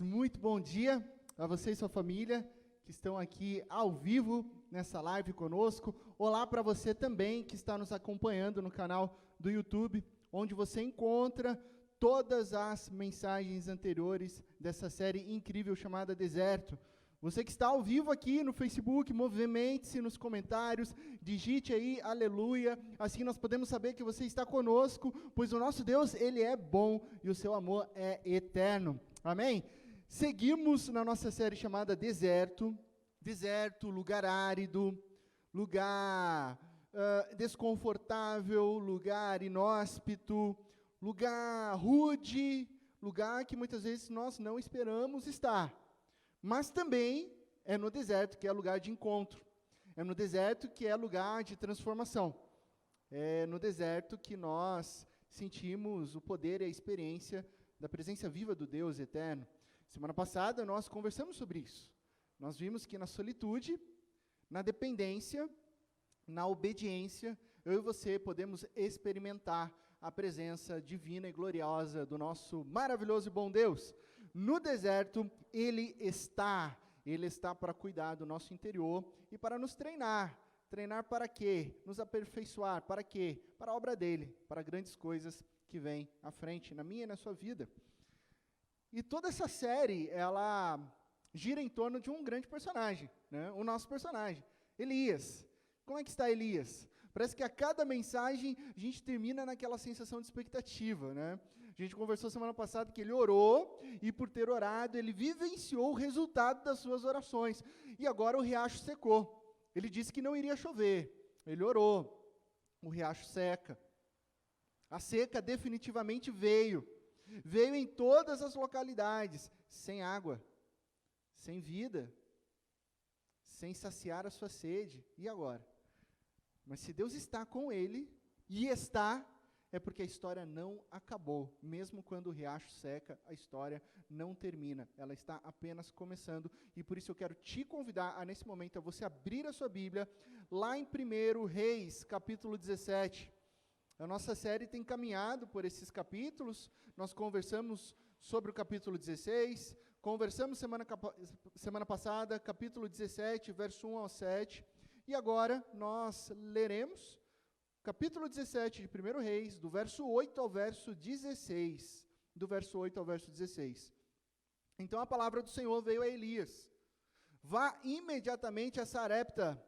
Muito bom dia a você e sua família que estão aqui ao vivo nessa live conosco. Olá para você também que está nos acompanhando no canal do YouTube, onde você encontra todas as mensagens anteriores dessa série incrível chamada Deserto. Você que está ao vivo aqui no Facebook, movimente-se nos comentários, digite aí, aleluia, assim nós podemos saber que você está conosco, pois o nosso Deus, Ele é bom e o seu amor é eterno. Amém? Seguimos na nossa série chamada Deserto, lugar árido, lugar desconfortável, lugar inóspito, lugar rude, lugar que muitas vezes nós não esperamos estar. Mas também é no deserto que é lugar de encontro, é no deserto que é lugar de transformação, é no deserto que nós sentimos o poder e a experiência da presença viva do Deus eterno. Semana passada nós conversamos sobre isso. Nós vimos que na solitude, na dependência, na obediência, eu e você podemos experimentar a presença divina e gloriosa do nosso maravilhoso e bom Deus. No deserto, Ele está para cuidar do nosso interior e para nos treinar. Treinar para quê? Nos aperfeiçoar, para quê? Para a obra dEle, para grandes coisas que vêm à frente, na minha e na sua vida. E toda essa série, ela gira em torno de um grande personagem, né? O nosso personagem, Elias. Como é que está Elias? Parece que a cada mensagem a gente termina naquela sensação de expectativa, né? A gente conversou semana passada que ele orou, e por ter orado, ele vivenciou o resultado das suas orações. E agora o riacho secou. Ele disse que não iria chover. Ele orou. O riacho seca. A seca definitivamente veio. Veio em todas as localidades, sem água, sem vida, sem saciar a sua sede. E agora? Mas se Deus está com ele, e está, é porque a história não acabou. Mesmo quando o riacho seca, a história não termina. Ela está apenas começando. E por isso eu quero te convidar, nesse momento, a você abrir a sua Bíblia, lá em 1 Reis, capítulo 17. A nossa série tem caminhado por esses capítulos. Nós conversamos sobre o capítulo 16, conversamos semana passada, capítulo 17, verso 1 ao 7, e agora nós leremos capítulo 17 de 1 Reis, do verso 8 ao verso 16, do verso 8 ao verso 16. Então a palavra do Senhor veio a Elias: vá imediatamente a Sarepta,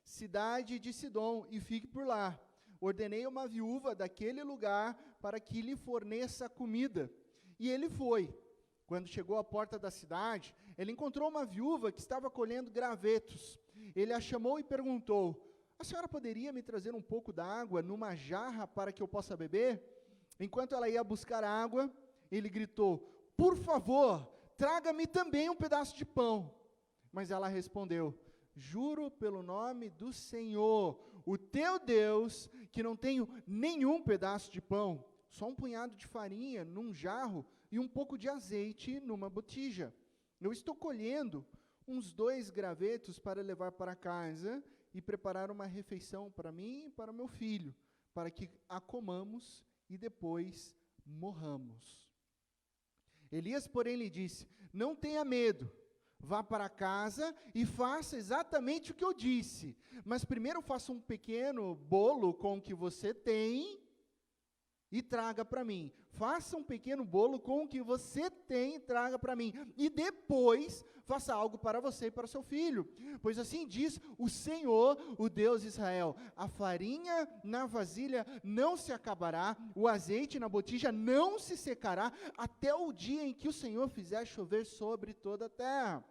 cidade de Sidom, e fique por lá. Ordenei uma viúva daquele lugar para que lhe forneça comida. E ele foi. Quando chegou à porta da cidade, ele encontrou uma viúva que estava colhendo gravetos. Ele a chamou e perguntou: a senhora poderia me trazer um pouco d'água numa jarra para que eu possa beber? Enquanto ela ia buscar água, ele gritou: por favor, traga-me também um pedaço de pão. Mas ela respondeu: juro pelo nome do Senhor, o teu Deus, que não tenho nenhum pedaço de pão, só um punhado de farinha num jarro e um pouco de azeite numa botija. Eu estou colhendo uns 2 gravetos para levar para casa e preparar uma refeição para mim e para o meu filho, para que a comamos e depois morramos. Elias, porém, lhe disse: não tenha medo. Vá para casa e faça exatamente o que eu disse. Mas primeiro faça um pequeno bolo com o que você tem e traga para mim. Faça um pequeno bolo com o que você tem e traga para mim. E depois faça algo para você e para o seu filho. Pois assim diz o Senhor, o Deus de Israel: a farinha na vasilha não se acabará, o azeite na botija não se secará, até o dia em que o Senhor fizer chover sobre toda a terra.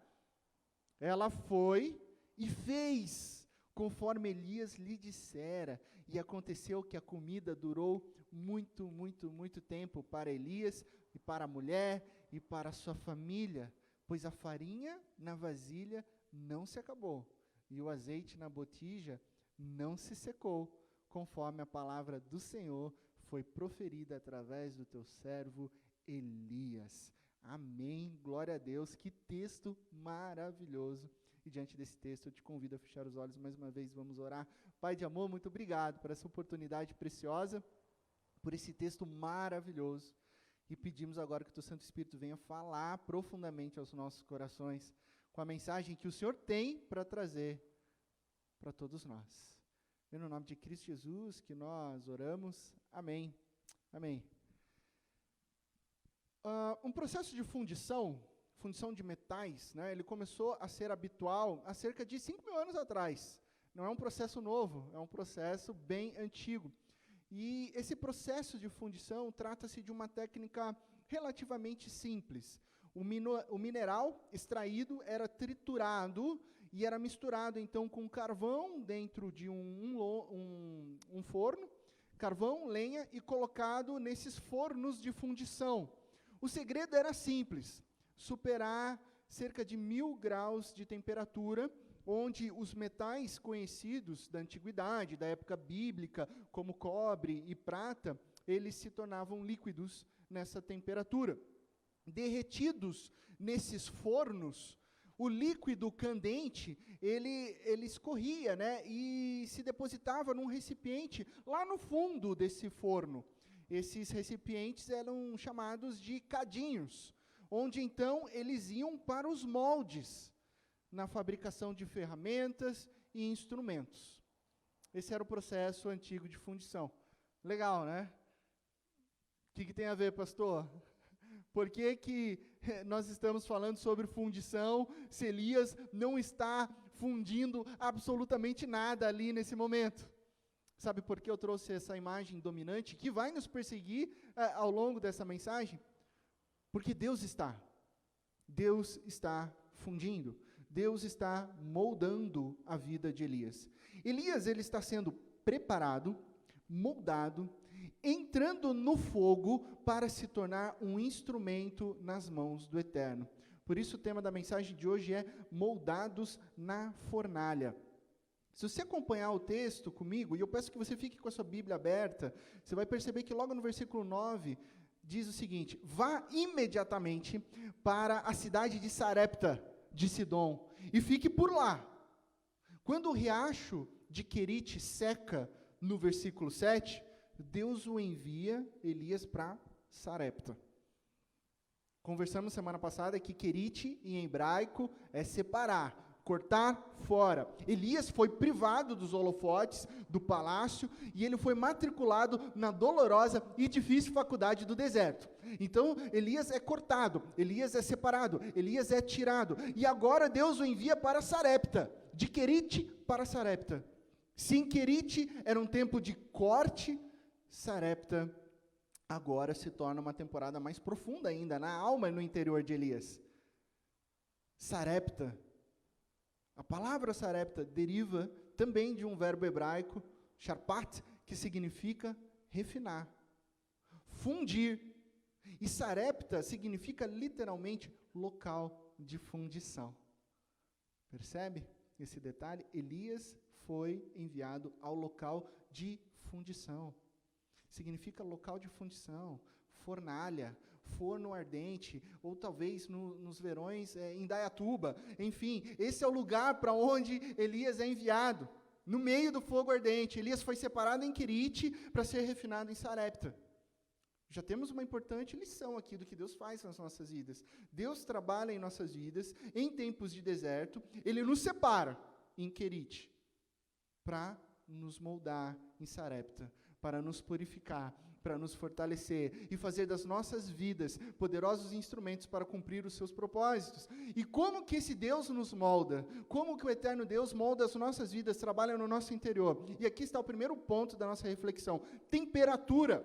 Ela foi e fez conforme Elias lhe dissera, e aconteceu que a comida durou muito tempo para Elias e para a mulher e para a sua família, pois a farinha na vasilha não se acabou e o azeite na botija não se secou, conforme a palavra do Senhor foi proferida através do teu servo Elias. Amém, glória a Deus, que texto maravilhoso. E diante desse texto eu te convido a fechar os olhos mais uma vez, vamos orar. Pai de amor, muito obrigado por essa oportunidade preciosa, por esse texto maravilhoso. E pedimos agora que o Teu Santo Espírito venha falar profundamente aos nossos corações, com a mensagem que o Senhor tem para trazer para todos nós. É no nome de Cristo Jesus que nós oramos. Amém. Amém. Um processo de fundição de metais, né, ele começou a ser habitual há cerca de 5.000 anos atrás. Não é um processo novo, é um processo bem antigo. E esse processo de fundição trata-se de uma técnica relativamente simples. O mineral extraído era triturado e era misturado, então, com carvão dentro de um forno, carvão, lenha, e colocado nesses fornos de fundição. O segredo era simples: superar cerca de 1.000 graus de temperatura, onde os metais conhecidos da antiguidade, da época bíblica, como cobre e prata, eles se tornavam líquidos nessa temperatura. Derretidos nesses fornos, o líquido candente, ele escorria, né, e se depositava num recipiente lá no fundo desse forno. Esses recipientes eram chamados de cadinhos, onde então eles iam para os moldes, na fabricação de ferramentas e instrumentos. Esse era o processo antigo de fundição. Legal, né? O que tem a ver, pastor? Por que nós estamos falando sobre fundição, se Elias não está fundindo absolutamente nada ali nesse momento? Sabe por que eu trouxe essa imagem dominante, que vai nos perseguir ao longo dessa mensagem? Porque Deus está fundindo, Deus está moldando a vida de Elias. Elias, ele está sendo preparado, moldado, entrando no fogo para se tornar um instrumento nas mãos do Eterno. Por isso o tema da mensagem de hoje é moldados na fornalha. Se você acompanhar o texto comigo, e eu peço que você fique com a sua Bíblia aberta, você vai perceber que logo no versículo 9, diz o seguinte: vá imediatamente para a cidade de Sarepta, de Sidom, e fique por lá. Quando o riacho de Querite seca, no versículo 7, Deus o envia, Elias, para Sarepta. Conversamos semana passada que Querite, em hebraico, é separar, cortar fora. Elias foi privado dos holofotes do palácio e ele foi matriculado na dolorosa e difícil faculdade do deserto. Então, Elias é cortado, Elias é separado, Elias é tirado. E agora Deus o envia para Sarepta, de Querite para Sarepta. Sim, Querite era um tempo de corte, Sarepta agora se torna uma temporada mais profunda ainda, na alma e no interior de Elias. Sarepta, a palavra Sarepta deriva também de um verbo hebraico, sharpat, que significa refinar, fundir. E Sarepta significa literalmente local de fundição. Percebe esse detalhe? Elias foi enviado ao local de fundição. Significa local de fundição, fornalha, forno ardente, ou talvez nos verões em Dayatuba. Enfim, esse é o lugar para onde Elias é enviado, no meio do fogo ardente. Elias foi separado em Querite para ser refinado em Sarepta. Já temos uma importante lição aqui do que Deus faz nas nossas vidas. Deus trabalha em nossas vidas, em tempos de deserto, Ele nos separa em Querite, para nos moldar em Sarepta, para nos purificar, para nos fortalecer e fazer das nossas vidas poderosos instrumentos para cumprir os seus propósitos. E como que esse Deus nos molda? Como que o eterno Deus molda as nossas vidas, trabalha no nosso interior? E aqui está o primeiro ponto da nossa reflexão: temperatura.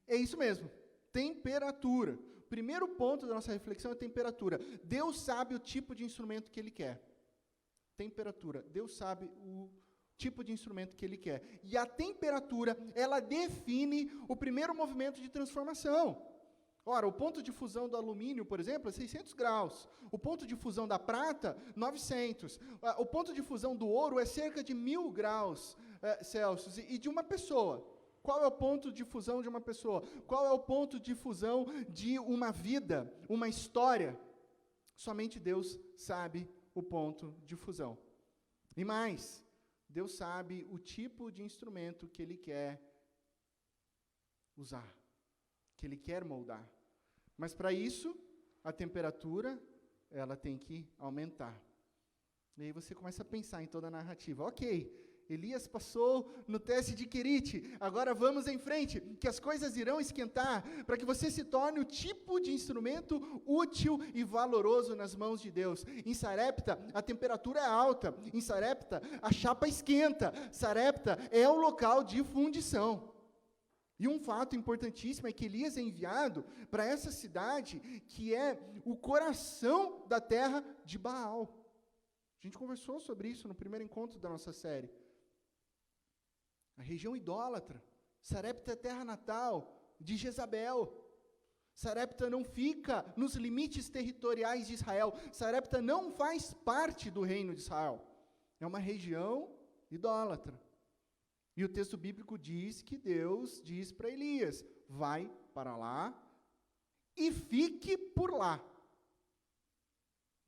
É isso mesmo, temperatura. Primeiro ponto da nossa reflexão é temperatura. Deus sabe o tipo de instrumento que Ele quer. Temperatura. Deus sabe o tipo de instrumento que Ele quer. E a temperatura, ela define o primeiro movimento de transformação. Ora, o ponto de fusão do alumínio, por exemplo, é 600 graus. O ponto de fusão da prata, 900. O ponto de fusão do ouro é cerca de 1.000 graus Celsius. E de uma pessoa, qual é o ponto de fusão de uma pessoa? Qual é o ponto de fusão de uma vida, uma história? Somente Deus sabe o ponto de fusão. E mais, Deus sabe o tipo de instrumento que Ele quer usar, que Ele quer moldar. Mas para isso, a temperatura, ela tem que aumentar. E aí você começa a pensar em toda a narrativa. Ok, Elias passou no teste de Querite, agora vamos em frente, que as coisas irão esquentar, para que você se torne o tipo de instrumento útil e valoroso nas mãos de Deus. Em Sarepta, a temperatura é alta, em Sarepta, a chapa esquenta, Sarepta é o local de fundição. E um fato importantíssimo é que Elias é enviado para essa cidade, que é o coração da terra de Baal. A gente conversou sobre isso no primeiro encontro da nossa série. A região idólatra. Sarepta é a terra natal de Jezabel. Sarepta não fica nos limites territoriais de Israel. Sarepta não faz parte do reino de Israel. É uma região idólatra. E o texto bíblico diz que Deus diz para Elias, vai para lá e fique por lá.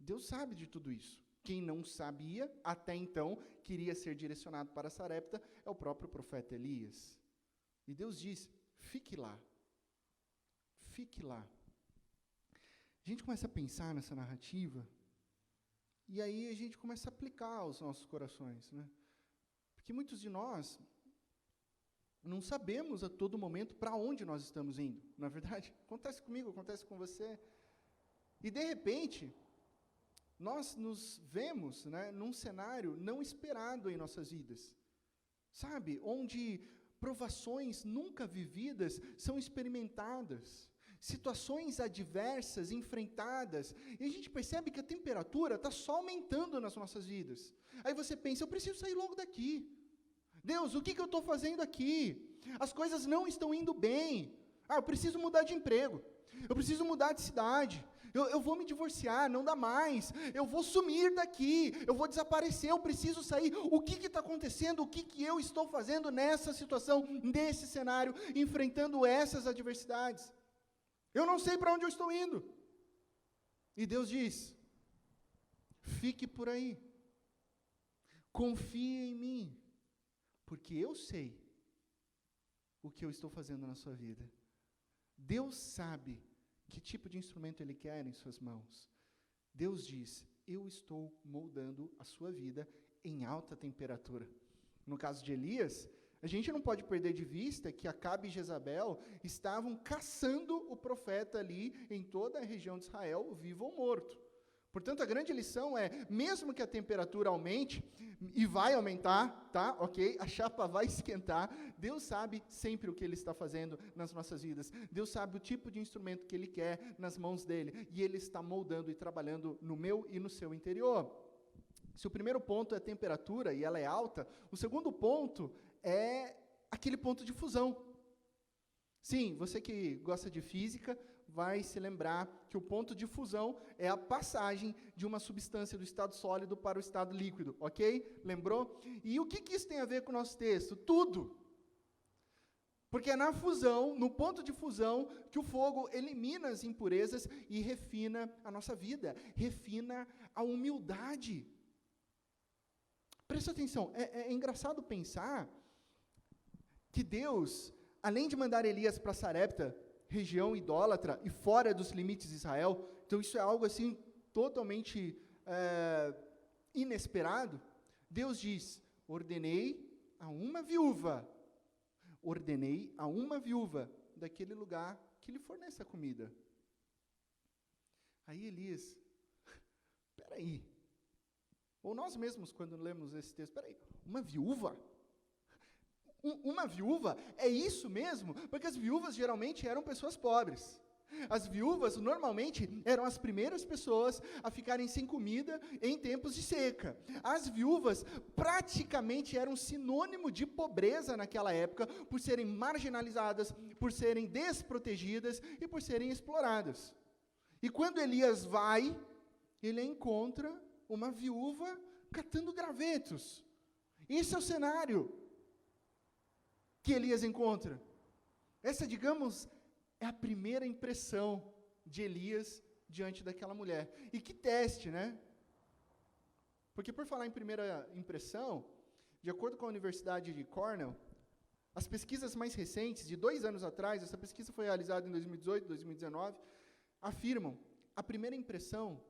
Deus sabe de tudo isso. Quem não sabia, até então, queria ser direcionado para Sarepta, é o próprio profeta Elias. E Deus diz, fique lá. Fique lá. A gente começa a pensar nessa narrativa, e aí a gente começa a aplicar aos nossos corações, né? Porque muitos de nós não sabemos a todo momento para onde nós estamos indo, não é verdade? Acontece comigo, acontece com você. E de repente, nós nos vemos, né, num cenário não esperado em nossas vidas, sabe? Onde provações nunca vividas são experimentadas, situações adversas, enfrentadas, e a gente percebe que a temperatura está só aumentando nas nossas vidas. Aí você pensa, eu preciso sair logo daqui. Deus, o que eu estou fazendo aqui? As coisas não estão indo bem. Eu preciso mudar de emprego. Eu preciso mudar de cidade. Eu vou me divorciar, não dá mais. Eu vou sumir daqui. Eu vou desaparecer, eu preciso sair. O que está acontecendo? O que eu estou fazendo nessa situação, nesse cenário, enfrentando essas adversidades? Eu não sei para onde eu estou indo. E Deus diz, fique por aí. Confie em mim. Porque eu sei o que eu estou fazendo na sua vida. Deus sabe que tipo de instrumento Ele quer em suas mãos. Deus diz, eu estou moldando a sua vida em alta temperatura. No caso de Elias, a gente não pode perder de vista que Acabe e Jezabel estavam caçando o profeta ali em toda a região de Israel, vivo ou morto. Portanto, a grande lição é, mesmo que a temperatura aumente, e vai aumentar, tá? Ok? A chapa vai esquentar, Deus sabe sempre o que Ele está fazendo nas nossas vidas. Deus sabe o tipo de instrumento que Ele quer nas mãos dEle, e Ele está moldando e trabalhando no meu e no seu interior. Se o primeiro ponto é a temperatura, e ela é alta, o segundo ponto é aquele ponto de fusão. Sim, você que gosta de física, vai se lembrar que o ponto de fusão é a passagem de uma substância do estado sólido para o estado líquido, ok? Lembrou? E o que isso tem a ver com o nosso texto? Tudo. Porque é na fusão, no ponto de fusão, que o fogo elimina as impurezas e refina a nossa vida, refina a humildade. Presta atenção, é engraçado pensar que Deus, além de mandar Elias para Sarepta, região idólatra e fora dos limites de Israel, então isso é algo assim totalmente inesperado. Deus diz, ordenei a uma viúva daquele lugar que lhe forneça comida. Aí Elias, peraí, ou nós mesmos quando lemos esse texto, peraí, uma viúva? Uma viúva, é isso mesmo? Porque as viúvas geralmente eram pessoas pobres. As viúvas normalmente eram as primeiras pessoas a ficarem sem comida em tempos de seca. As viúvas praticamente eram sinônimo de pobreza naquela época, por serem marginalizadas, por serem desprotegidas e por serem exploradas. E quando Elias vai, ele encontra uma viúva catando gravetos. Esse é o cenário que Elias encontra. Essa, digamos, é a primeira impressão de Elias diante daquela mulher. E que teste, né? Porque por falar em primeira impressão, de acordo com a Universidade de Cornell, As pesquisas mais recentes, de 2 anos atrás, essa pesquisa foi realizada em 2018, 2019, afirmam, a primeira impressão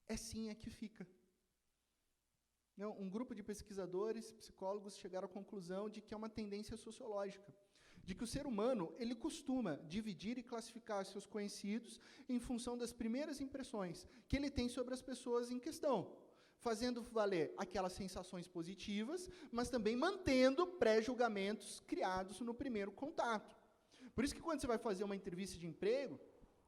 é sim a que fica. Um grupo de pesquisadores, psicólogos, chegaram à conclusão de que é uma tendência sociológica, de que o ser humano, ele costuma dividir e classificar seus conhecidos em função das primeiras impressões que ele tem sobre as pessoas em questão, fazendo valer aquelas sensações positivas, mas também mantendo pré-julgamentos criados no primeiro contato. Por isso que quando você vai fazer uma entrevista de emprego,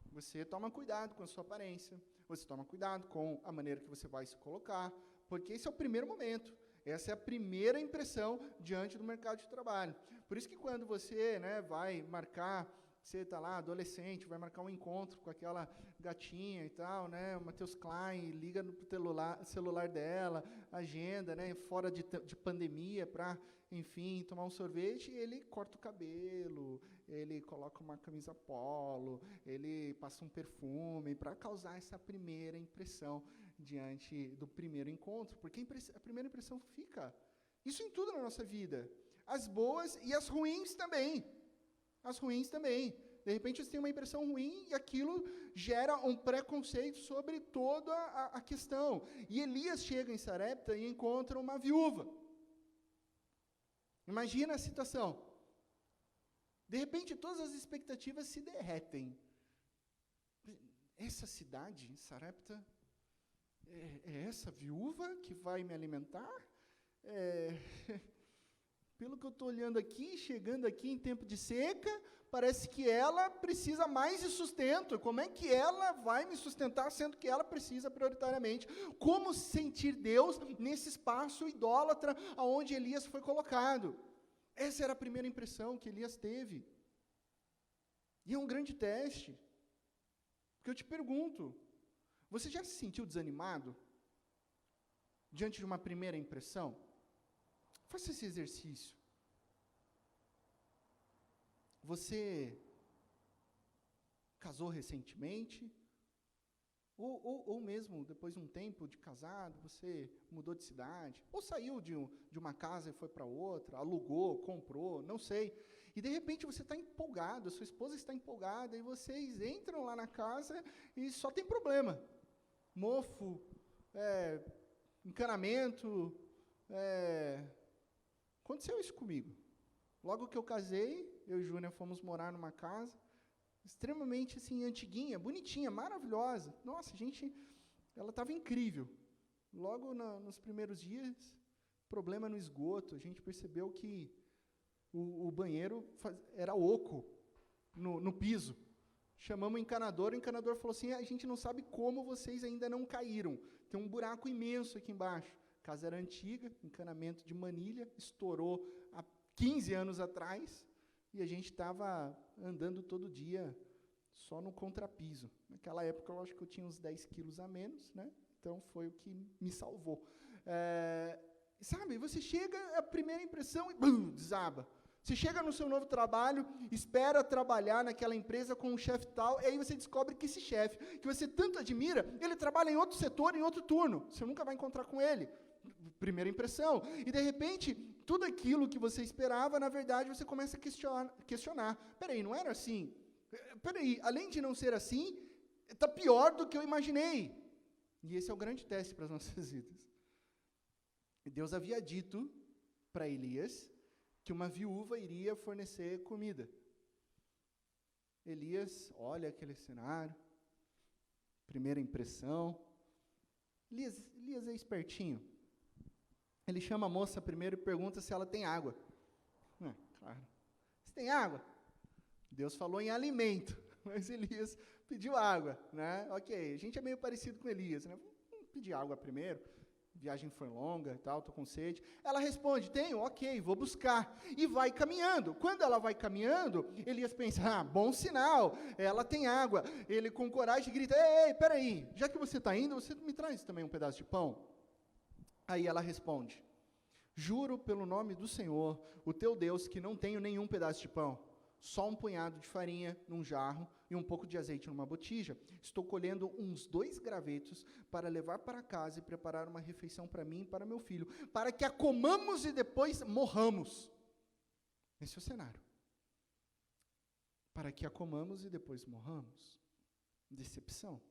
você toma cuidado com a sua aparência, você toma cuidado com a maneira que você vai se colocar, porque esse é o primeiro momento, essa é a primeira impressão diante do mercado de trabalho. Por isso que quando você, vai marcar, você está lá, adolescente, vai marcar um encontro com aquela gatinha e tal, o Matheus Klein, liga no celular dela, agenda, fora de pandemia, para, enfim, tomar um sorvete, ele corta o cabelo, ele coloca uma camisa polo, ele passa um perfume, para causar essa primeira impressão diante do primeiro encontro, porque a primeira impressão fica. Isso em tudo na nossa vida. As boas e as ruins também. As ruins também. De repente você tem uma impressão ruim e aquilo gera um preconceito sobre toda a questão. E Elias chega em Sarepta e encontra uma viúva. Imagina a situação. De repente todas as expectativas se derretem. Essa cidade, Sarepta, é essa viúva que vai me alimentar? Pelo que eu estou olhando aqui, chegando aqui em tempo de seca, parece que ela precisa mais de sustento. Como é que ela vai me sustentar, sendo que ela precisa prioritariamente? Como sentir Deus nesse espaço idólatra aonde Elias foi colocado? Essa era a primeira impressão que Elias teve. E é um grande teste. Porque eu te pergunto, você já se sentiu desanimado diante de uma primeira impressão? Faça esse exercício. Você casou recentemente? Ou mesmo depois de um tempo de casado, você mudou de cidade? Ou saiu de uma casa e foi para outra, alugou, comprou, não sei. E de repente você está empolgado, a sua esposa está empolgada, e vocês entram lá na casa e só tem problema. Mofo, encanamento. Aconteceu isso comigo. Logo que eu casei, eu e Júnior fomos morar numa casa extremamente assim, antiguinha, bonitinha, maravilhosa. Nossa, ela estava incrível. Logo nos primeiros dias, problema no esgoto, a gente percebeu que o banheiro era oco no piso. Chamamos o encanador falou assim, a gente não sabe como vocês ainda não caíram. Tem um buraco imenso aqui embaixo. A casa era antiga, encanamento de manilha, estourou há 15 anos atrás, e a gente estava andando todo dia só no contrapiso. Naquela época, eu acho que eu tinha uns 10 quilos a menos, então foi o que me salvou. Sabe, você chega, a primeira impressão, e bum, desaba. Você chega no seu novo trabalho, espera trabalhar naquela empresa com um chefe tal, e aí você descobre que esse chefe, que você tanto admira, ele trabalha em outro setor, em outro turno. Você nunca vai encontrar com ele. Primeira impressão. E, de repente, tudo aquilo que você esperava, na verdade, você começa a questionar. Peraí, não era assim? Peraí, além de não ser assim, está pior do que eu imaginei. E esse é o grande teste para as nossas vidas. Deus havia dito para Elias que uma viúva iria fornecer comida. Elias olha aquele cenário, primeira impressão. Elias é espertinho. Ele chama a moça primeiro e pergunta se ela tem água. Claro. Você tem água? Deus falou em alimento, mas Elias pediu água, Ok, a gente é meio parecido com Elias, Vamos pedir água primeiro. A viagem foi longa e tal, estou com sede. Ela responde, tenho, ok, vou buscar. E vai caminhando. Quando ela vai caminhando, Elias pensa, bom sinal, ela tem água. Ele com coragem grita, ei, peraí, já que você está indo, você me traz também um pedaço de pão? Aí ela responde, juro pelo nome do Senhor, o teu Deus, que não tenho nenhum pedaço de pão. Só um punhado de farinha num jarro e um pouco de azeite numa botija. Estou colhendo uns 2 gravetos para levar para casa e preparar uma refeição para mim e para meu filho, para que a comamos e depois morramos. Esse é o cenário. Para que a comamos e depois morramos. Decepção.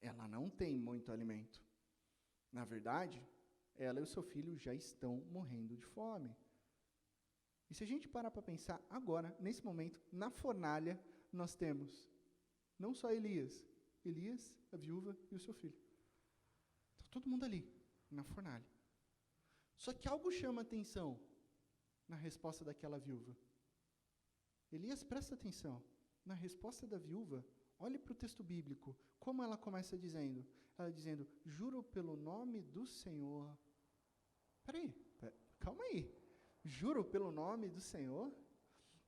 Ela não tem muito alimento. Na verdade, ela e o seu filho já estão morrendo de fome. E se a gente parar para pensar agora, nesse momento, na fornalha, nós temos não só Elias, a viúva e o seu filho. Está todo mundo ali, na fornalha. Só que algo chama atenção na resposta daquela viúva. Elias, presta atenção. Na resposta da viúva, olhe para o texto bíblico, como ela começa dizendo. Ela dizendo, juro pelo nome do Senhor. Calma aí. Juro pelo nome do Senhor?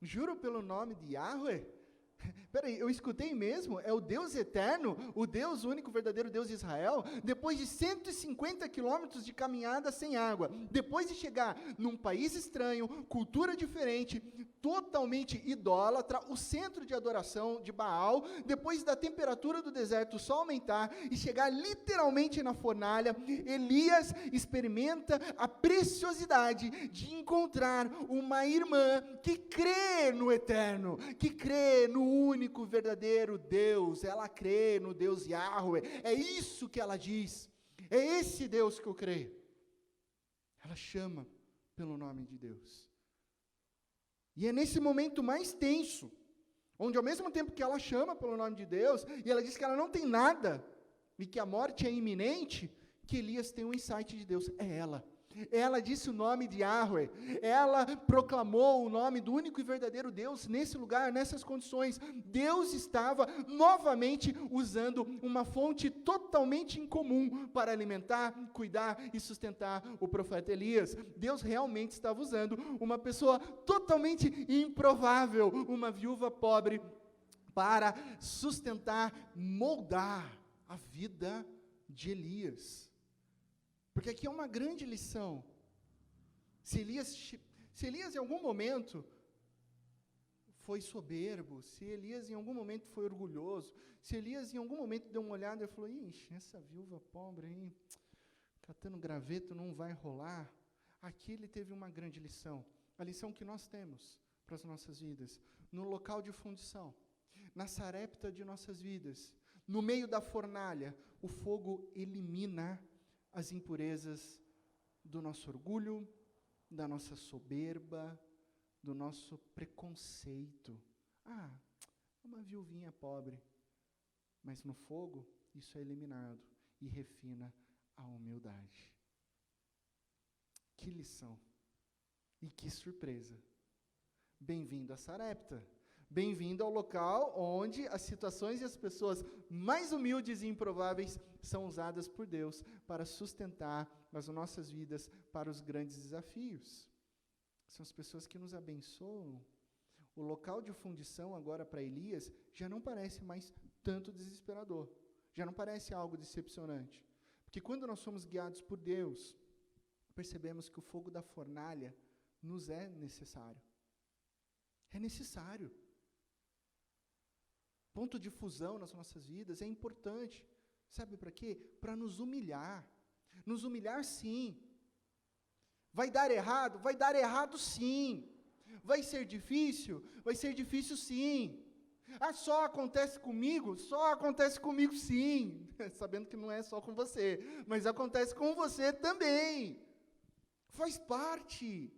Juro pelo nome de Yahweh? Peraí, eu escutei mesmo? É o Deus eterno, o Deus único, verdadeiro Deus de Israel, depois de 150 quilômetros de caminhada sem água, depois de chegar num país estranho, cultura diferente, totalmente idólatra, o centro de adoração de Baal, depois da temperatura do deserto só aumentar e chegar literalmente na fornalha, Elias experimenta a preciosidade de encontrar uma irmã que crê no eterno, que crê no único verdadeiro Deus. Ela crê no Deus Yahweh. É isso que ela diz. É esse Deus que eu creio. Ela chama pelo nome de Deus. E é nesse momento mais tenso, onde ao mesmo tempo que ela chama pelo nome de Deus, e ela diz que ela não tem nada, e que a morte é iminente, que Elias tem um insight de Deus. É ela. Ela disse o nome de Yahweh, ela proclamou o nome do único e verdadeiro Deus nesse lugar, nessas condições. Deus estava novamente usando uma fonte totalmente incomum para alimentar, cuidar e sustentar o profeta Elias. Deus realmente estava usando uma pessoa totalmente improvável, uma viúva pobre, para sustentar, moldar a vida de Elias. Porque aqui é uma grande lição. Se Elias em algum momento foi soberbo, se Elias em algum momento foi orgulhoso, se Elias em algum momento deu uma olhada e falou, ixi, essa viúva pobre aí, catando graveto não vai rolar. Aqui ele teve uma grande lição. A lição que nós temos para as nossas vidas. No local de fundição, na sarepta de nossas vidas, no meio da fornalha, o fogo elimina as impurezas do nosso orgulho, da nossa soberba, do nosso preconceito. Uma viuvinha pobre. Mas no fogo, isso é eliminado e refina a humildade. Que lição! E que surpresa! Bem-vindo a Sarepta. Bem-vindo ao local onde as situações e as pessoas mais humildes e improváveis são usadas por Deus para sustentar as nossas vidas para os grandes desafios. São as pessoas que nos abençoam. O local de fundição agora para Elias já não parece mais tanto desesperador. Já não parece algo decepcionante. Porque quando nós somos guiados por Deus, percebemos que o fogo da fornalha nos é necessário. É necessário. Ponto de fusão nas nossas vidas é importante. Sabe para quê? Para nos humilhar. Nos humilhar, sim. Vai dar errado? Vai dar errado, sim. Vai ser difícil? Vai ser difícil, sim. Só acontece comigo? Só acontece comigo, sim. Sabendo que não é só com você, mas acontece com você também. Faz parte.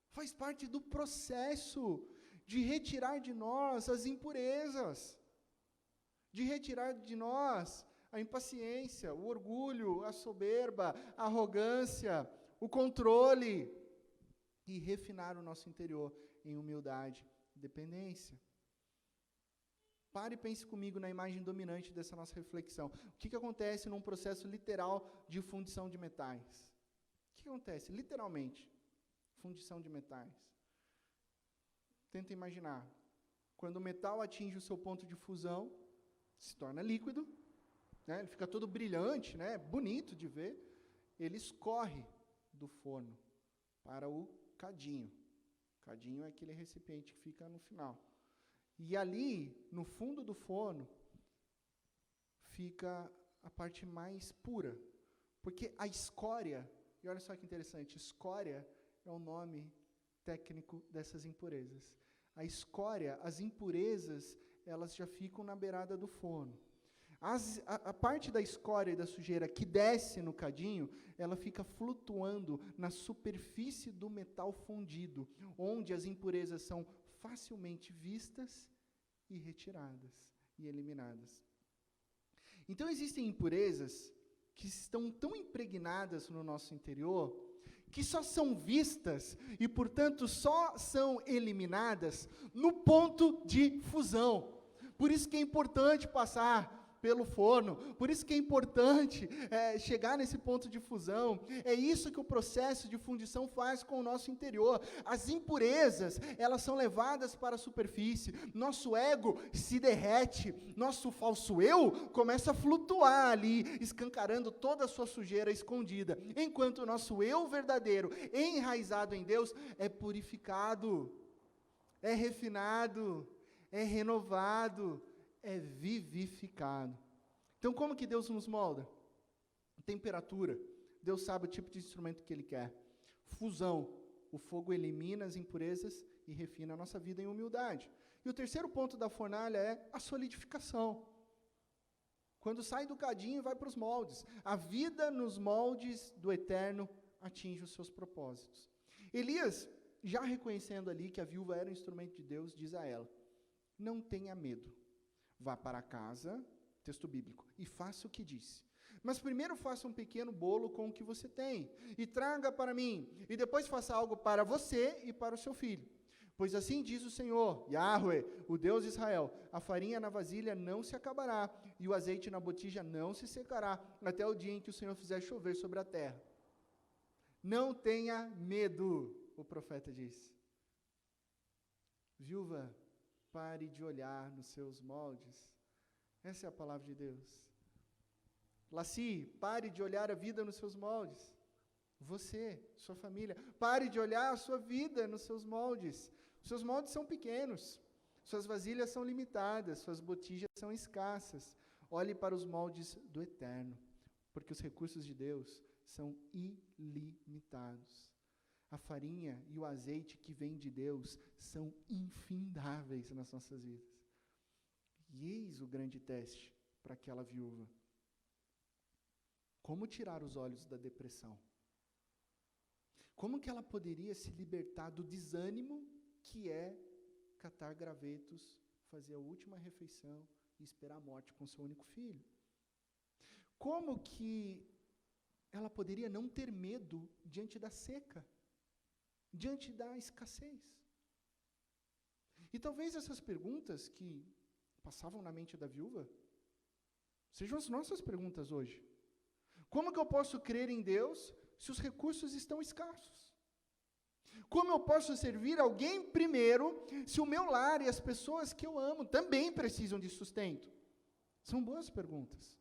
Faz parte do processo de retirar de nós as impurezas, de retirar de nós a impaciência, o orgulho, a soberba, a arrogância, o controle, e refinar o nosso interior em humildade e dependência. Pare e pense comigo na imagem dominante dessa nossa reflexão. O que acontece num processo literal de fundição de metais? O que acontece, literalmente? Fundição de metais. Tenta imaginar. Quando o metal atinge o seu ponto de fusão, se torna líquido, né? Ele fica todo brilhante, né? Bonito de ver. Ele escorre do forno para o cadinho. O cadinho é aquele recipiente que fica no final. E ali, no fundo do forno, fica a parte mais pura. Porque a escória, e olha só que interessante, escória é um nome técnico dessas impurezas. A escória, as impurezas, elas já ficam na beirada do forno. A parte da escória e da sujeira que desce no cadinho, ela fica flutuando na superfície do metal fundido, onde as impurezas são facilmente vistas e retiradas e eliminadas. Então existem impurezas que estão tão impregnadas no nosso interior, que só são vistas e, portanto, só são eliminadas no ponto de fusão. Por isso que é importante passar pelo forno, por isso que é importante chegar nesse ponto de fusão. É isso que o processo de fundição faz com o nosso interior. As impurezas, elas são levadas para a superfície, nosso ego se derrete, nosso falso eu começa a flutuar ali, escancarando toda a sua sujeira escondida, enquanto o nosso eu verdadeiro, enraizado em Deus, é purificado, é refinado, é renovado, é vivificado. Então, como que Deus nos molda? Temperatura. Deus sabe o tipo de instrumento que Ele quer. Fusão. O fogo elimina as impurezas e refina a nossa vida em humildade. E o terceiro ponto da fornalha é a solidificação. Quando sai do cadinho, vai para os moldes. A vida nos moldes do eterno atinge os seus propósitos. Elias, já reconhecendo ali que a viúva era um instrumento de Deus, diz a ela: não tenha medo. Vá para casa, texto bíblico, e faça o que disse. Mas primeiro faça um pequeno bolo com o que você tem, e traga para mim, e depois faça algo para você e para o seu filho. Pois assim diz o Senhor, Yahweh, o Deus de Israel: a farinha na vasilha não se acabará, e o azeite na botija não se secará, até o dia em que o Senhor fizer chover sobre a terra. Não tenha medo, o profeta diz. Viúva, pare de olhar nos seus moldes. Essa é a palavra de Deus. Laci, pare de olhar a vida nos seus moldes. Você, sua família, pare de olhar a sua vida nos seus moldes. Os seus moldes são pequenos, suas vasilhas são limitadas, suas botijas são escassas. Olhe para os moldes do eterno, porque os recursos de Deus são ilimitados. A farinha e o azeite que vem de Deus são infindáveis nas nossas vidas. E eis o grande teste para aquela viúva. Como tirar os olhos da depressão? Como que ela poderia se libertar do desânimo que é catar gravetos, fazer a última refeição e esperar a morte com seu único filho? Como que ela poderia não ter medo diante da seca? Diante da escassez? E talvez essas perguntas que passavam na mente da viúva sejam as nossas perguntas hoje. Como que eu posso crer em Deus se os recursos estão escassos? Como eu posso servir alguém primeiro se o meu lar e as pessoas que eu amo também precisam de sustento? São boas perguntas.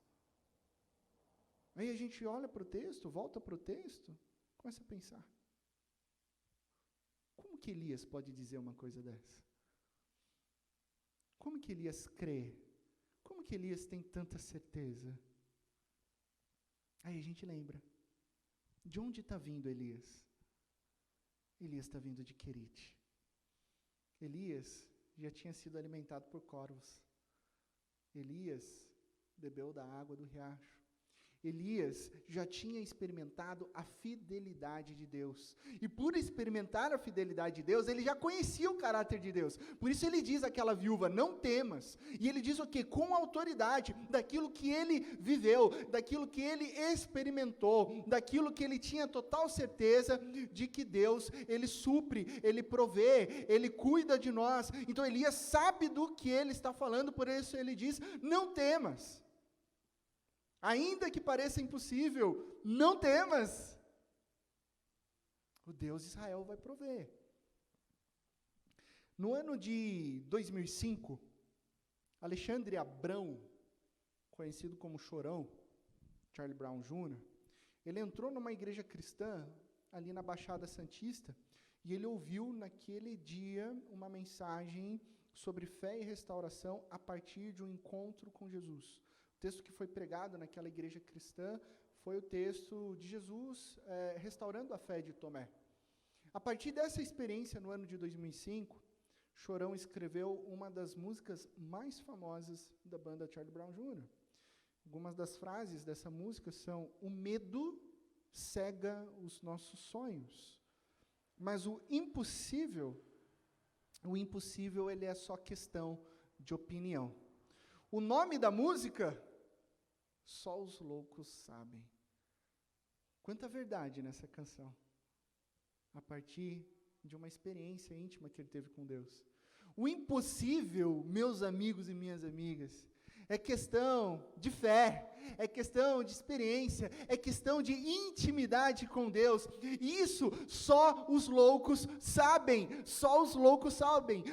Aí a gente olha para o texto, volta para o texto, começa a pensar: como que Elias pode dizer uma coisa dessa? Como que Elias crê? Como que Elias tem tanta certeza? Aí a gente lembra. De onde está vindo Elias? Elias está vindo de Querite. Elias já tinha sido alimentado por corvos. Elias bebeu da água do riacho. Elias já tinha experimentado a fidelidade de Deus. E por experimentar a fidelidade de Deus, ele já conhecia o caráter de Deus. Por isso ele diz àquela viúva: não temas. E ele diz o quê? Com autoridade, daquilo que ele viveu, daquilo que ele experimentou, daquilo que ele tinha total certeza de que Deus, ele supre, ele provê, ele cuida de nós. Então Elias sabe do que ele está falando, por isso ele diz: não temas. Ainda que pareça impossível, não temas. O Deus de Israel vai prover. No ano de 2005, Alexandre Abrão, conhecido como Chorão, Charlie Brown Jr., ele entrou numa igreja cristã, ali na Baixada Santista, e ele ouviu naquele dia uma mensagem sobre fé e restauração a partir de um encontro com Jesus. O texto que foi pregado naquela igreja cristã foi o texto de Jesus restaurando a fé de Tomé. A partir dessa experiência, no ano de 2005, Chorão escreveu uma das músicas mais famosas da banda Charlie Brown Jr. Algumas das frases dessa música são: o medo cega os nossos sonhos, mas o impossível ele é só questão de opinião. O nome da música, só os loucos sabem. Quanta verdade nessa canção, a partir de uma experiência íntima que ele teve com Deus. O impossível, meus amigos e minhas amigas, é questão de fé, é questão de experiência, é questão de intimidade com Deus. E isso só os loucos sabem,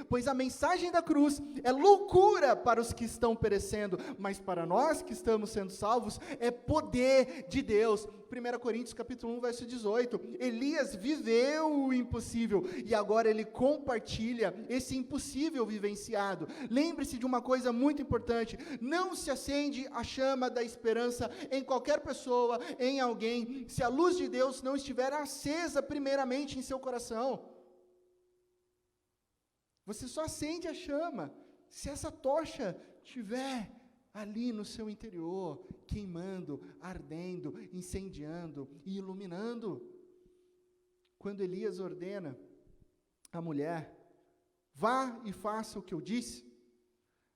pois a mensagem da cruz é loucura para os que estão perecendo, mas para nós que estamos sendo salvos, é poder de Deus. 1 Coríntios capítulo 1, verso 18, Elias viveu o impossível, e agora ele compartilha esse impossível vivenciado. Lembre-se de uma coisa muito importante: não se acende a chama da esperança em qualquer pessoa, em alguém, se a luz de Deus não estiver acesa primeiramente em seu coração. Você só acende a chama se essa tocha estiver ali no seu interior, queimando, ardendo, incendiando e iluminando. Quando Elias ordena a mulher: vá e faça o que eu disse,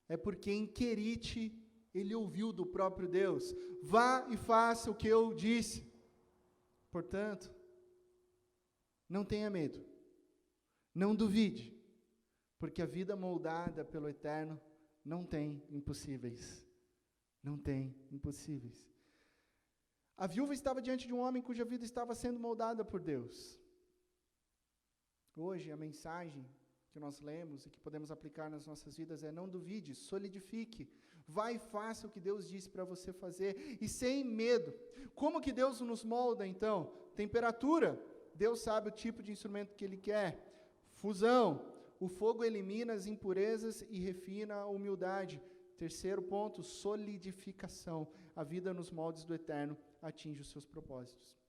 é porque em Querite ele ouviu do próprio Deus: vá e faça o que eu disse. Portanto, não tenha medo, não duvide, porque a vida moldada pelo Eterno não tem impossíveis. Não tem impossíveis. A viúva estava diante de um homem cuja vida estava sendo moldada por Deus. Hoje, a mensagem que nós lemos e que podemos aplicar nas nossas vidas é: não duvide, solidifique, vá e faça o que Deus disse para você fazer, e sem medo. Como que Deus nos molda, então? Temperatura, Deus sabe o tipo de instrumento que Ele quer. Fusão, o fogo elimina as impurezas e refina a humildade. Terceiro ponto, solidificação. A vida nos moldes do Eterno atinge os seus propósitos.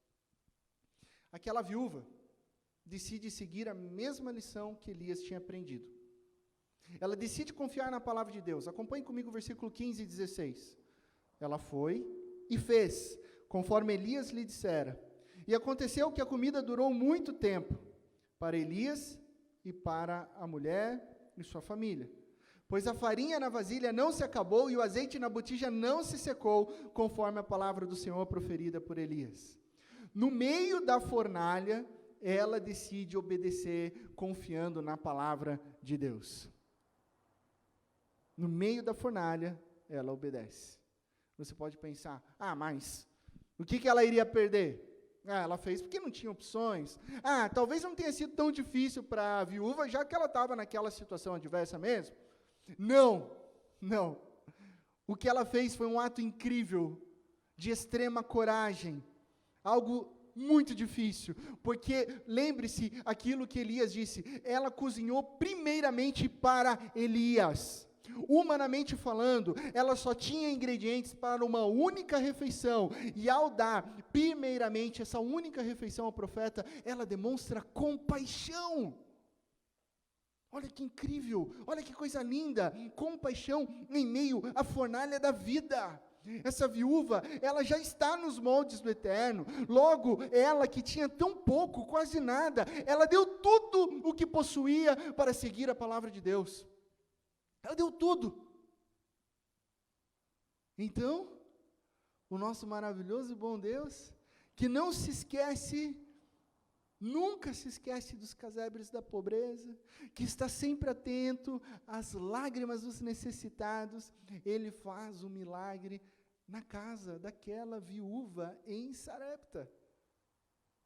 Aquela viúva decide seguir a mesma lição que Elias tinha aprendido. Ela decide confiar na palavra de Deus. Acompanhe comigo o versículo 15 e 16. Ela foi e fez, conforme Elias lhe dissera. E aconteceu que a comida durou muito tempo, para Elias e para a mulher e sua família. Pois a farinha na vasilha não se acabou e o azeite na botija não se secou, conforme a palavra do Senhor proferida por Elias. No meio da fornalha, ela decide obedecer, confiando na palavra de Deus. No meio da fornalha, ela obedece. Você pode pensar: mas o que ela iria perder? Ela fez porque não tinha opções. Talvez não tenha sido tão difícil para a viúva, já que ela estava naquela situação adversa mesmo. Não. O que ela fez foi um ato incrível, de extrema coragem, algo muito difícil, porque lembre-se aquilo que Elias disse: ela cozinhou primeiramente para Elias. Humanamente falando, ela só tinha ingredientes para uma única refeição, e ao dar primeiramente essa única refeição ao profeta, ela demonstra compaixão. Olha que incrível, olha que coisa linda, compaixão em meio à fornalha da vida. Essa viúva, ela já está nos moldes do Eterno. Logo, ela que tinha tão pouco, quase nada, ela deu tudo o que possuía para seguir a palavra de Deus. Ela deu tudo. Então, o nosso maravilhoso e bom Deus, que não se esquece, nunca se esquece dos casebres da pobreza, que está sempre atento às lágrimas dos necessitados, Ele faz um milagre na casa daquela viúva em Sarepta.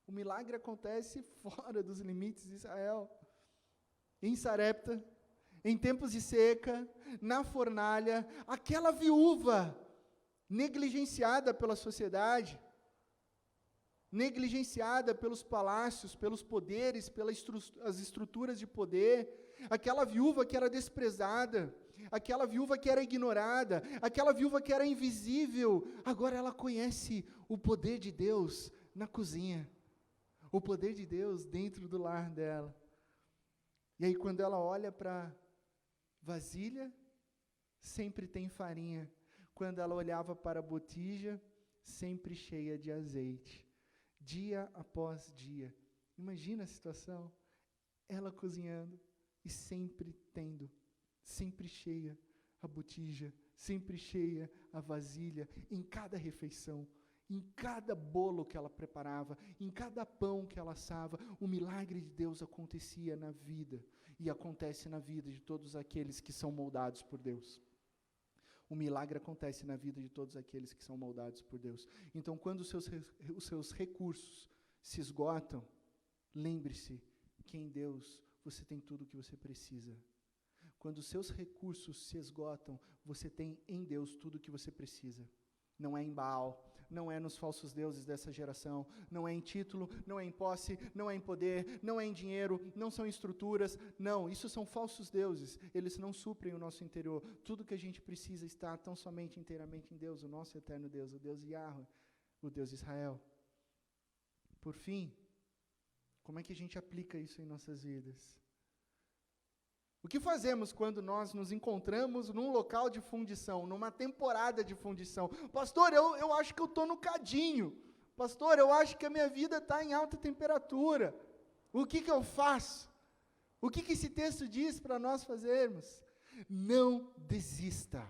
O milagre acontece fora dos limites de Israel. Em Sarepta, em tempos de seca, na fornalha, aquela viúva negligenciada pela sociedade, negligenciada pelos palácios, pelos poderes, pelas estruturas de poder, aquela viúva que era desprezada, aquela viúva que era ignorada, aquela viúva que era invisível, agora ela conhece o poder de Deus na cozinha. o poder de Deus dentro do lar dela. E aí quando ela olha para a vasilha, sempre tem farinha. Quando ela olhava para a botija, sempre cheia de azeite. Dia após dia. Imagina a situação. Ela cozinhando e sempre tendo, sempre cheia a botija, sempre cheia a vasilha, em cada refeição, em cada bolo que ela preparava, em cada pão que ela assava, o milagre de Deus acontecia na vida, e acontece na vida de todos aqueles que são moldados por Deus. O milagre acontece na vida de todos aqueles que são moldados por Deus. Então, quando os seus recursos se esgotam, lembre-se que em Deus você tem tudo o que você precisa. Quando os seus recursos se esgotam, você tem em Deus tudo o que você precisa. Não é em Baal, não é nos falsos deuses dessa geração, não é em título, não é em posse, não é em poder, não é em dinheiro, não são em estruturas, não, isso são falsos deuses, eles não suprem o nosso interior. Tudo que a gente precisa está tão somente inteiramente em Deus, o nosso eterno Deus, o Deus Yahweh, o Deus de Israel. Por fim, como é que a gente aplica isso em nossas vidas? O que fazemos quando nós nos encontramos num local de fundição, numa temporada de fundição? Pastor, eu acho que eu estou no cadinho. Pastor, eu acho que a minha vida está em alta temperatura. O que eu faço? O que esse texto diz para nós fazermos? Não desista.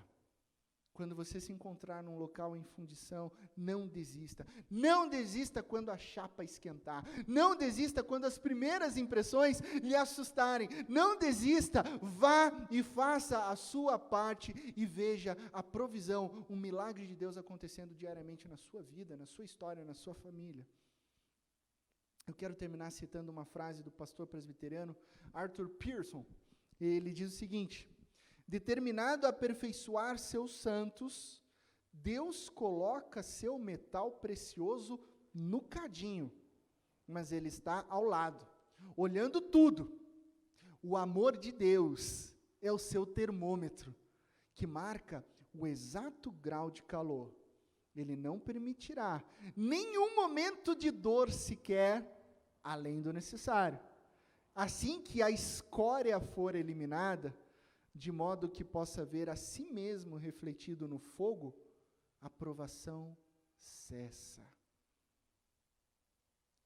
Quando você se encontrar num local em fundição, não desista. Não desista quando a chapa esquentar. Não desista quando as primeiras impressões lhe assustarem. Não desista. Vá e faça a sua parte e veja a provisão, o milagre de Deus acontecendo diariamente na sua vida, na sua história, na sua família. Eu quero terminar citando uma frase do pastor presbiteriano Arthur Pearson. Ele diz o seguinte: determinado a aperfeiçoar seus santos, Deus coloca seu metal precioso no cadinho, mas Ele está ao lado, olhando tudo. O amor de Deus é o seu termômetro, que marca o exato grau de calor. Ele não permitirá nenhum momento de dor sequer, além do necessário. Assim que a escória for eliminada, de modo que possa ver a si mesmo refletido no fogo, a provação cessa.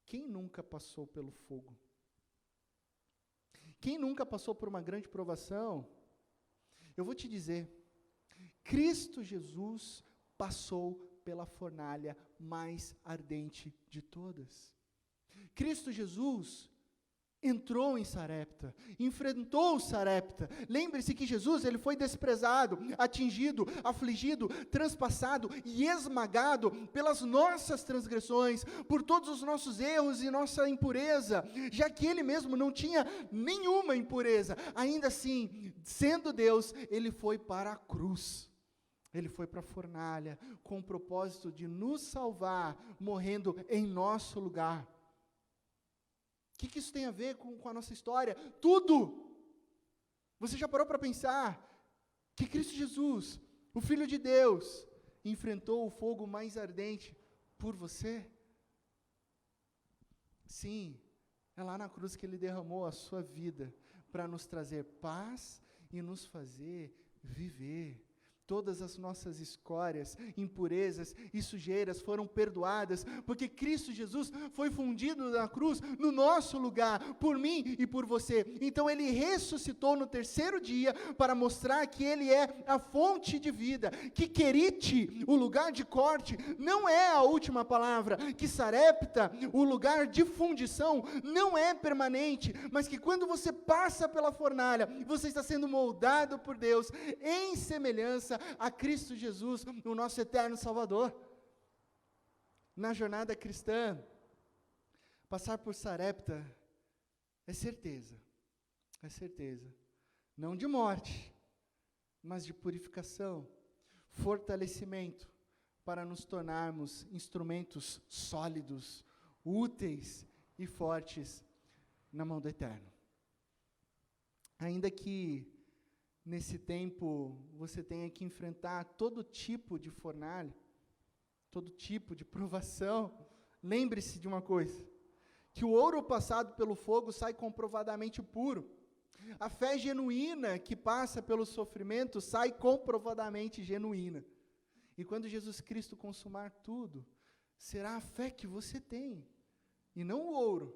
Quem nunca passou pelo fogo? Quem nunca passou por uma grande provação? Eu vou te dizer, Cristo Jesus passou pela fornalha mais ardente de todas. Cristo Jesus entrou em Sarepta, enfrentou Sarepta. Lembre-se que Jesus, ele foi desprezado, atingido, afligido, transpassado e esmagado pelas nossas transgressões, por todos os nossos erros e nossa impureza, já que ele mesmo não tinha nenhuma impureza. Ainda assim, sendo Deus, ele foi para a cruz. Ele foi para a fornalha com o propósito de nos salvar, morrendo em nosso lugar. O que isso tem a ver com a nossa história? Tudo! Você já parou para pensar que Cristo Jesus, o Filho de Deus, enfrentou o fogo mais ardente por você? Sim, é lá na cruz que Ele derramou a sua vida para nos trazer paz e nos fazer viver. Todas as nossas escórias, impurezas e sujeiras foram perdoadas, porque Cristo Jesus foi fundido na cruz, no nosso lugar, por mim e por você. Então Ele ressuscitou no terceiro dia, para mostrar que Ele é a fonte de vida, que Querite, o lugar de corte, não é a última palavra, que Sarepta, o lugar de fundição, não é permanente, mas que quando você passa pela fornalha, você está sendo moldado por Deus, em semelhança a Cristo Jesus, o nosso eterno Salvador. Na jornada cristã, passar por Sarepta é certeza, não de morte, mas de purificação, fortalecimento, para nos tornarmos instrumentos sólidos, úteis e fortes na mão do Eterno. Ainda que nesse tempo você tenha que enfrentar todo tipo de fornalha, todo tipo de provação, lembre-se de uma coisa, que o ouro passado pelo fogo sai comprovadamente puro. A fé genuína que passa pelo sofrimento sai comprovadamente genuína. E quando Jesus Cristo consumar tudo, será a fé que você tem, e não o ouro,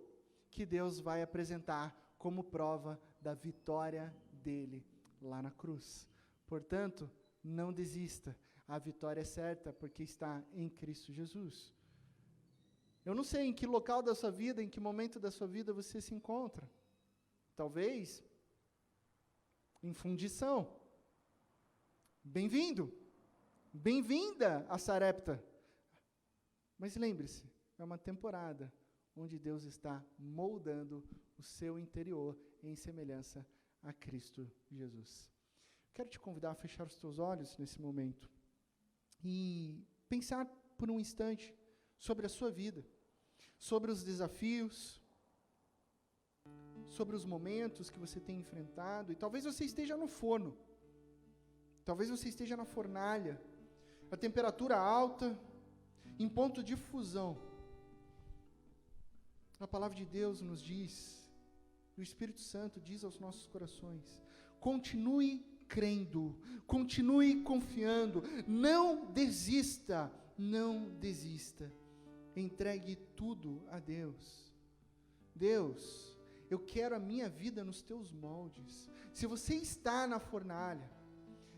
que Deus vai apresentar como prova da vitória dele lá na cruz. Portanto, não desista. A vitória é certa porque está em Cristo Jesus. Eu não sei em que local da sua vida, em que momento da sua vida você se encontra. Talvez em fundição. Bem-vindo. Bem-vinda a Sarepta. Mas lembre-se, é uma temporada onde Deus está moldando o seu interior em semelhança a Cristo Jesus. Quero te convidar a fechar os teus olhos nesse momento e pensar por um instante sobre a sua vida, sobre os desafios, sobre os momentos que você tem enfrentado, e talvez você esteja no forno, talvez você esteja na fornalha, a temperatura alta, em ponto de fusão. A palavra de Deus nos diz, o Espírito Santo diz aos nossos corações: continue crendo, continue confiando, não desista, não desista. Entregue tudo a Deus. Deus, eu quero a minha vida nos teus moldes. Se você está na fornalha,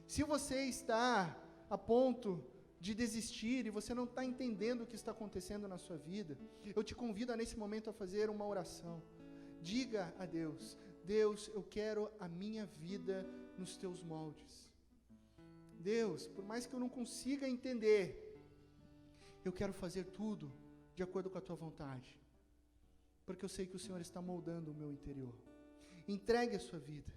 se você está a ponto de desistir e você não está entendendo o que está acontecendo na sua vida, eu te convido nesse momento a fazer uma oração. Diga a Deus: Deus, eu quero a minha vida nos teus moldes. Deus, por mais que eu não consiga entender, eu quero fazer tudo de acordo com a tua vontade, porque eu sei que o Senhor está moldando o meu interior. Entregue a sua vida.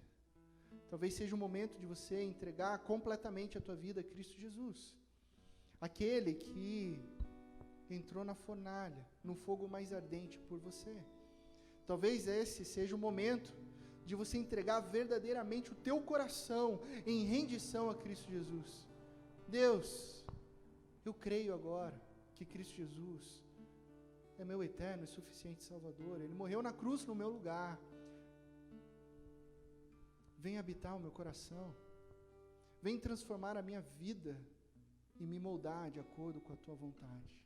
Talvez seja o momento de você entregar completamente a tua vida a Cristo Jesus, aquele que entrou na fornalha, no fogo mais ardente por você. Talvez esse seja o momento de você entregar verdadeiramente o teu coração em rendição a Cristo Jesus. Deus, eu creio agora que Cristo Jesus é meu eterno e suficiente Salvador. Ele morreu na cruz no meu lugar. Vem habitar o meu coração. Vem transformar a minha vida e me moldar de acordo com a tua vontade.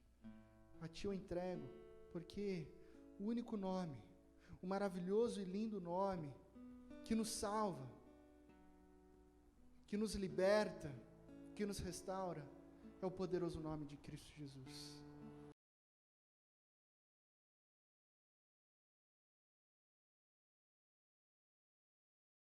A ti eu entrego, porque o único nome, o maravilhoso e lindo nome que nos salva, que nos liberta, que nos restaura, é o poderoso nome de Cristo Jesus.